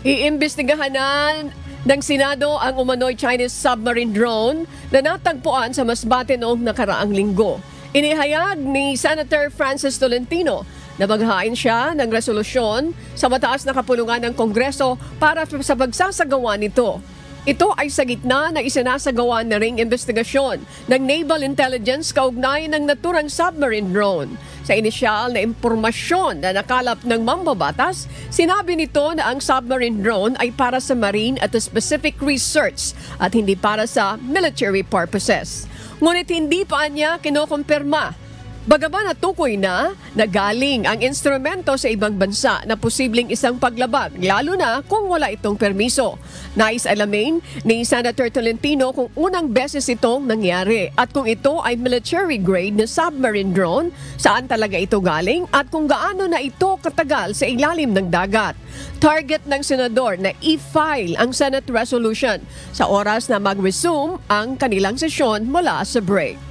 Iimbestigahan na ng Senado ang umano'y Chinese submarine drone na natagpuan sa Masbate noong nakaraang linggo. Inihayag ni Senator Francis Tolentino na maghain siya ng resolusyon sa mataas na kapulungan ng Kongreso para sa pagsasagawa nito. Ito ay sa gitna na isinasagawa na ring investigasyon ng Naval Intelligence kaugnay ng naturang submarine drone. Sa inisyal na impormasyon na nakalap ng mambabatas, sinabi nito na ang submarine drone ay para sa marine at specific research at hindi para sa military purposes. Ngunit hindi pa niya kinukumpirma. Bagaman natukoy na galing ang instrumento sa ibang bansa na posibleng isang paglabag, lalo na kung wala itong permiso. Nais alamin ni Senator Tolentino kung unang beses itong nangyari at kung ito ay military grade na submarine drone, saan talaga ito galing at kung gaano na ito katagal sa ilalim ng dagat. Target ng senador na i-file ang Senate resolution sa oras na mag-resume ang kanilang sesyon mula sa break.